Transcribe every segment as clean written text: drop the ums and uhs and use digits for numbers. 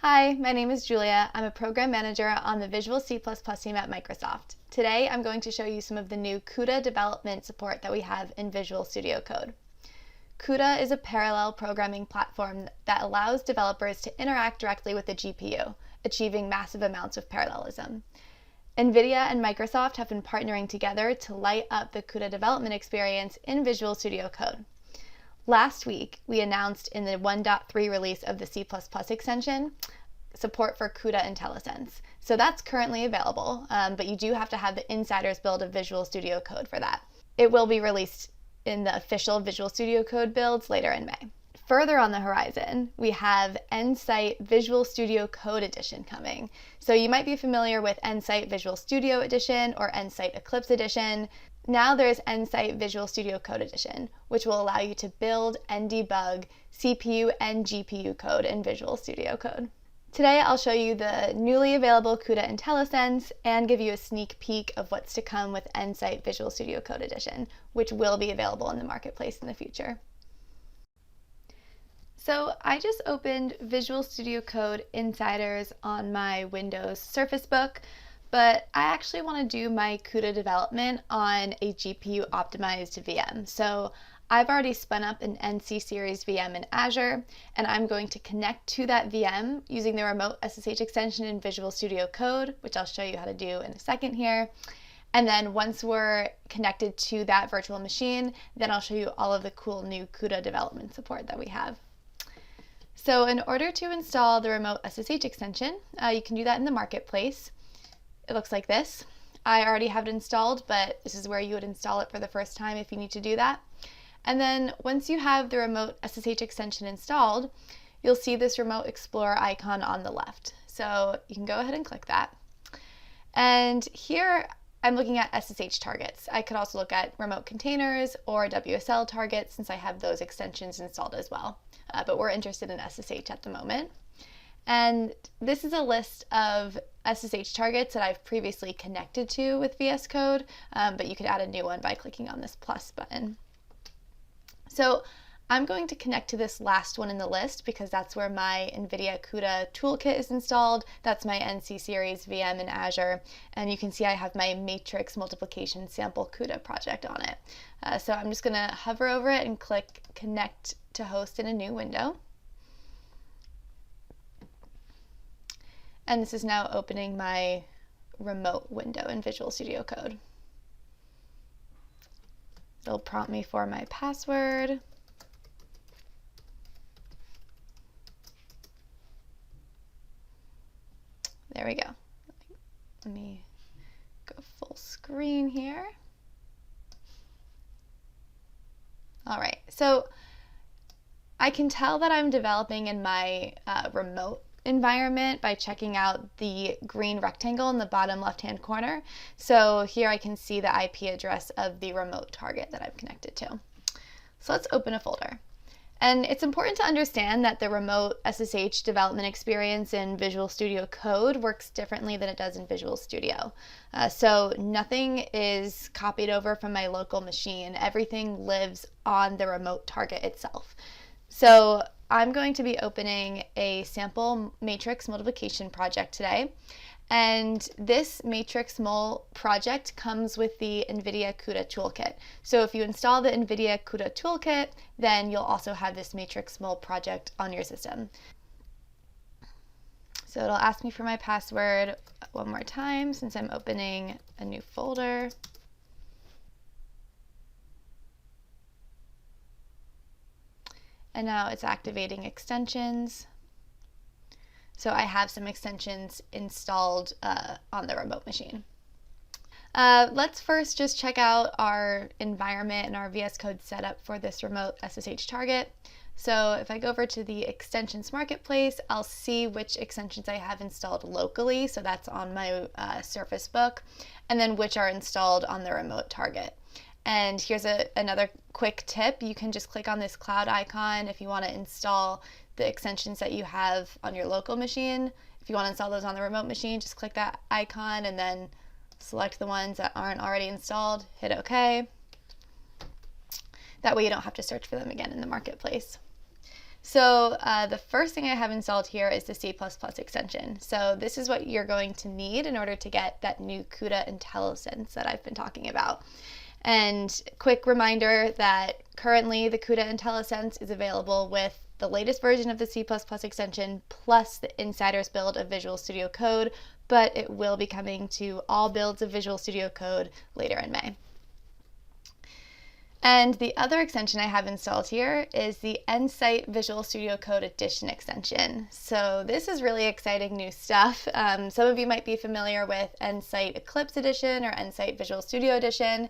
Hi, my name is Julia. I'm a program manager on the Visual C++ team at Microsoft. Today I'm going to show you some of the new Cuda development support that we have in Visual Studio Code. Cuda is a parallel programming platform that allows developers to interact directly with the GPU, achieving massive amounts of parallelism. NVIDIA and Microsoft have been partnering together to light up the Cuda development experience in Visual Studio Code. Last week, we announced in the 1.3 release of the C++ extension support for Cuda Intellisense. So that's currently available, but you do have to have the insider's build of Visual Studio Code for that. It will be released in the official Visual Studio Code builds later in May. Further on the horizon, we have Nsight Visual Studio Code Edition coming. So you might be familiar with Nsight Visual Studio Edition or Nsight Eclipse Edition. Now there's Nsight Visual Studio Code Edition, which will allow you to build and debug CPU and GPU code in Visual Studio Code. Today I'll show you the newly available Cuda Intellisense and give you a sneak peek of what's to come with Nsight Visual Studio Code Edition, which will be available in the marketplace in the future. So I just opened Visual Studio Code Insiders on my Windows Surface Book, but I actually want to do my Cuda development on a GPU optimized VM. So I've already spun up an NC series VM in Azure, and I'm going to connect to that VM using the remote SSH extension in Visual Studio Code, which I'll show you how to do in a second here. And then once we're connected to that virtual machine, then I'll show you all of the cool new Cuda development support that we have. So in order to install the remote SSH extension, you can do that in the marketplace. It looks like this. I already have it installed, but this is where you would install it for the first time if you need to do that. And then once you have the remote SSH extension installed, you'll see this Remote Explorer icon on the left. So you can go ahead and click that. And here I'm looking at SSH targets. I could also look at remote containers or WSL targets since I have those extensions installed as well. But we're interested in SSH at the moment. And this is a list of SSH targets that I've previously connected to with VS Code, but you could add a new one by clicking on this plus button. So I'm going to connect to this last one in the list because that's where my NVIDIA Cuda toolkit is installed. That's my NC series VM in Azure. And you can see I have my matrix multiplication sample Cuda project on it. So I'm just going to hover over it and click connect to host in a new window. And this is now opening my remote window in Visual Studio Code. It'll prompt me for my password. There we go. Let me go full screen here. All right, so I can tell that I'm developing in my remote environment by checking out the green rectangle in the bottom left-hand corner. So here I can see the IP address of the remote target that I've connected to. So let's open a folder. And it's important to understand that the remote SSH development experience in Visual Studio Code works differently than it does in Visual Studio. So nothing is copied over from my local machine. Everything lives on the remote target itself. So I'm going to be opening a sample matrix multiplication project today. And this matrix mul project comes with the NVIDIA Cuda toolkit. So if you install the NVIDIA Cuda toolkit, then you'll also have this matrix mul project on your system. So it'll ask me for my password one more time since I'm opening a new folder. And now it's activating extensions. So I have some extensions installed on the remote machine. Let's first just check out our environment and our VS Code setup for this remote SSH target. So if I go over to the extensions marketplace, I'll see which extensions I have installed locally. So that's on my Surface Book, and then which are installed on the remote target. And here's another quick tip. You can just click on this cloud icon if you want to install the extensions that you have on your local machine. If you want to install those on the remote machine, just click that icon and then select the ones that aren't already installed, hit OK. That way you don't have to search for them again in the marketplace. So the first thing I have installed here is the C++ extension. So this is what you're going to need in order to get that new Cuda Intellisense that I've been talking about. And quick reminder that currently the Cuda Intellisense is available with the latest version of the C++ extension plus the Insider's build of Visual Studio Code, but it will be coming to all builds of Visual Studio Code later in May. And the other extension I have installed here is the Nsight Visual Studio Code Edition extension. So this is really exciting new stuff. Some of you might be familiar with Nsight Eclipse Edition or Nsight Visual Studio Edition.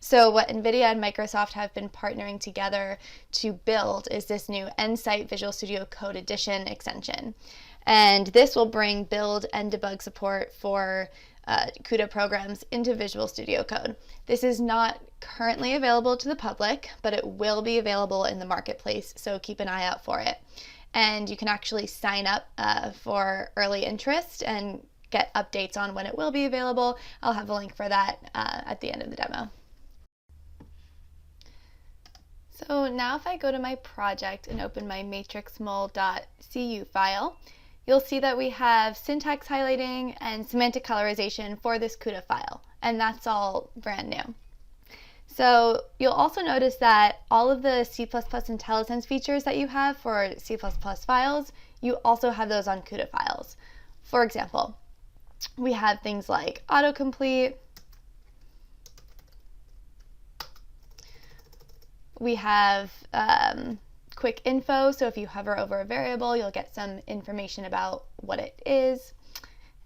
So what NVIDIA and Microsoft have been partnering together to build is this new Nsight Visual Studio Code Edition extension. And this will bring build and debug support for Cuda programs into Visual Studio Code. This is not currently available to the public, but it will be available in the marketplace, so keep an eye out for it. And you can actually sign up for early interest and get updates on when it will be available. I'll have a link for that at the end of the demo. So now if I go to my project and open my matrixmol.cu file, you'll see that we have syntax highlighting and semantic colorization for this Cuda file, and that's all brand new. So you'll also notice that all of the C++ Intellisense features that you have for C++ files, you also have those on Cuda files. For example, we have things like autocomplete, we have quick info, so if you hover over a variable, you'll get some information about what it is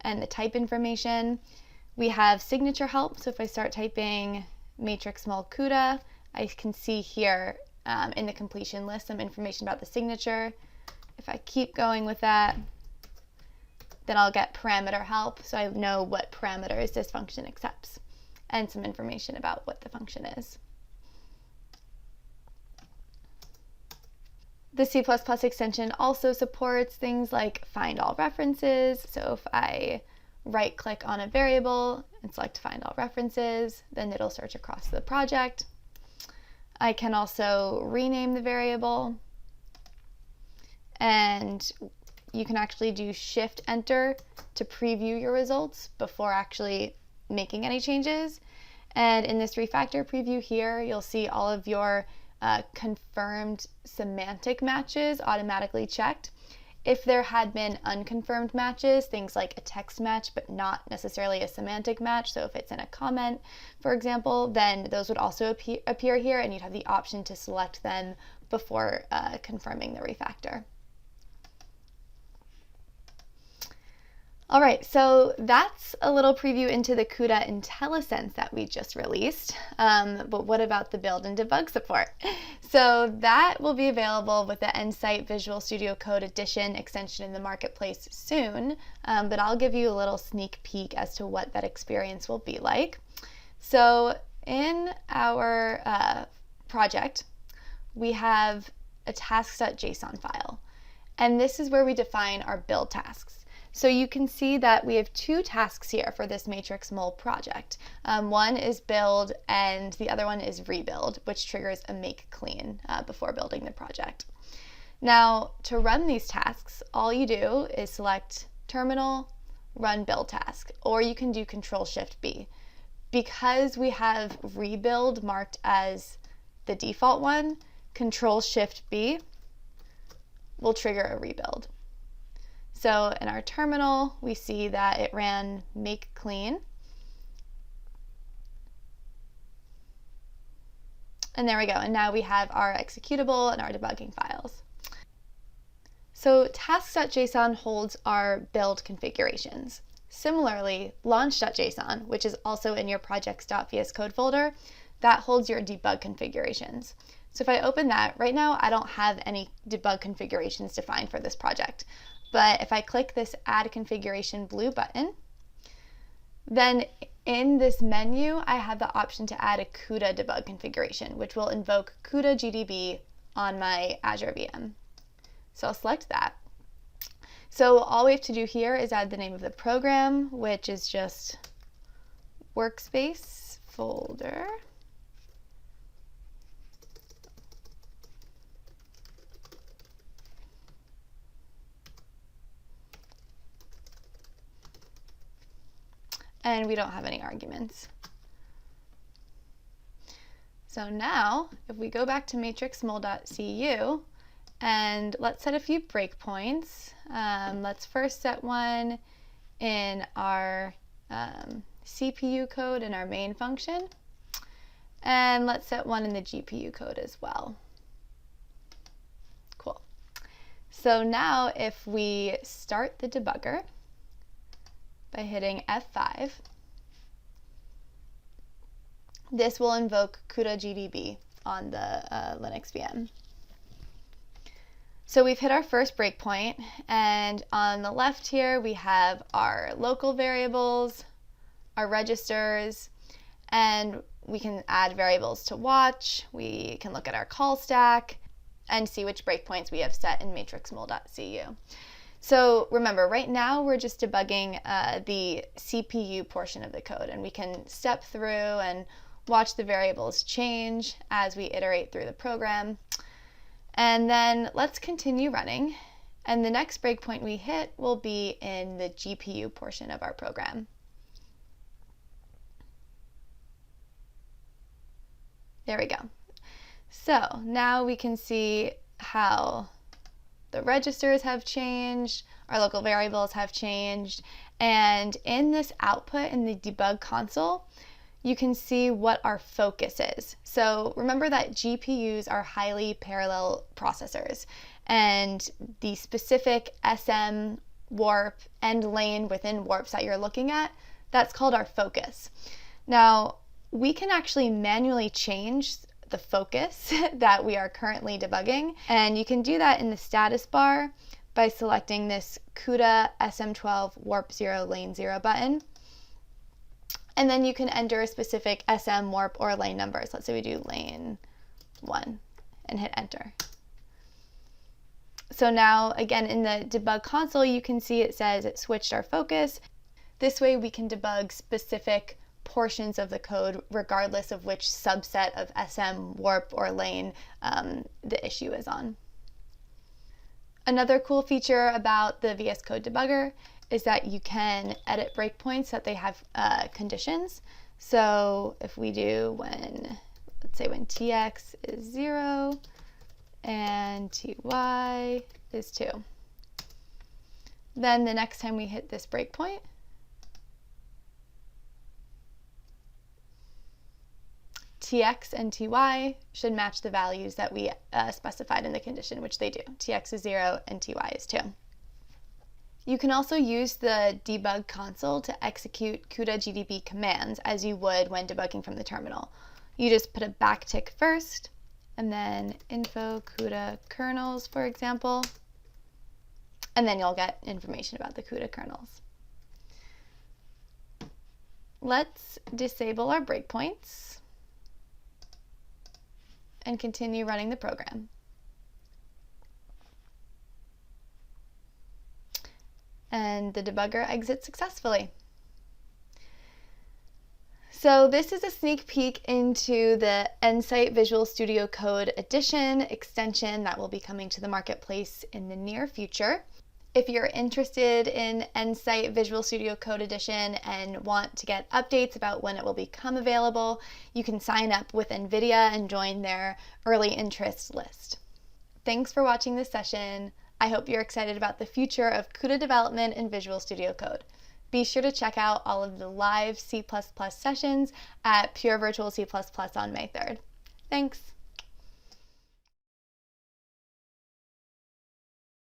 and the type information. We have signature help, so if I start typing matrixmol Cuda, I can see here in the completion list some information about the signature. If I keep going with that, then I'll get parameter help, so I know what parameters this function accepts, and some information about what the function is. The C++ extension also supports things like find all references. So if I right click on a variable and select find all references, then it'll search across the project. I can also rename the variable, and you can actually do Shift Enter to preview your results before actually making any changes. And in this Refactor Preview here, you'll see all of your confirmed semantic matches automatically checked. If there had been unconfirmed matches, things like a text match but not necessarily a semantic match, so if it's in a comment, for example, then those would also appear here, and you'd have the option to select them before confirming the refactor. All right, so that's a little preview into the Cuda Intellisense that we just released, but what about the build and debug support? So that will be available with the Nsight Visual Studio Code Edition extension in the marketplace soon, but I'll give you a little sneak peek as to what that experience will be like. So in our project, we have a tasks.json file, and this is where we define our build tasks. So you can see that we have two tasks here for this matrixmol project. One is build and the other one is rebuild, which triggers a make clean before building the project. Now to run these tasks, all you do is select terminal, run build task, or you can do Control-Shift-B. Because we have rebuild marked as the default one, Control-Shift-B will trigger a rebuild. So in our terminal, we see that it ran make clean. And there we go. And now we have our executable and our debugging files. So tasks.json holds our build configurations. Similarly, launch.json, which is also in your projects.vs code folder, that holds your debug configurations. So if I open that, right now I don't have any debug configurations defined for this project. But if I click this Add Configuration blue button, then in this menu, I have the option to add a Cuda debug configuration, which will invoke Cuda GDB on my Azure VM. So I'll select that. So all we have to do here is add the name of the program, which is just workspace folder. and we don't have any arguments. So now, if we go back to matrixmol.cu, and let's set a few breakpoints. Let's first set one in our CPU code in our main function, and let's set one in the GPU code as well. Cool. So now if we start the debugger by hitting F5, this will invoke Cuda GDB on the Linux VM. So we've hit our first breakpoint, and on the left here we have our local variables, our registers, and we can add variables to watch. We can look at our call stack and see which breakpoints we have set in matrixmol.cu. So remember, right now we're just debugging the CPU portion of the code, and we can step through and watch the variables change as we iterate through the program. And then let's continue running, and the next breakpoint we hit will be in the GPU portion of our program. There we go. So now we can see how the registers have changed, our local variables have changed, and in this output in the Debug Console, you can see what our focus is. So remember that GPUs are highly parallel processors, and the specific SM, warp, and lane within warps that you're looking at, that's called our focus. Now, we can actually manually change the focus that we are currently debugging, and you can do that in the status bar by selecting this Cuda SM12 warp 0 lane 0 button. And then you can enter a specific SM, warp, or lane numbers. Let's say we do lane 1 and hit enter. So now, again, in the Debug Console, you can see it says it switched our focus. This way we can debug specific portions of the code regardless of which subset of SM, warp, or lane the issue is on. Another cool feature about the VS Code debugger is that you can edit breakpoints that they have conditions. So if we do when, let's say when tx is 0 and ty is 2, then the next time we hit this breakpoint, tx and ty should match the values that we specified in the condition, which they do. Tx is 0 and ty is 2. You can also use the Debug Console to execute Cuda GDB commands as you would when debugging from the terminal. You just put a backtick first, and then info Cuda kernels, for example, and then you'll get information about the Cuda kernels. Let's disable our breakpoints and continue running the program. And the debugger exits successfully. So this is a sneak peek into the Nsight Visual Studio Code Edition extension that will be coming to the marketplace in the near future. If you're interested in Nsight Visual Studio Code Edition and want to get updates about when it will become available, you can sign up with NVIDIA and join their early interest list. Thanks for watching this session. I hope you're excited about the future of Cuda development in Visual Studio Code. Be sure to check out all of the live C++ sessions at Pure Virtual C++ on May 3rd. Thanks!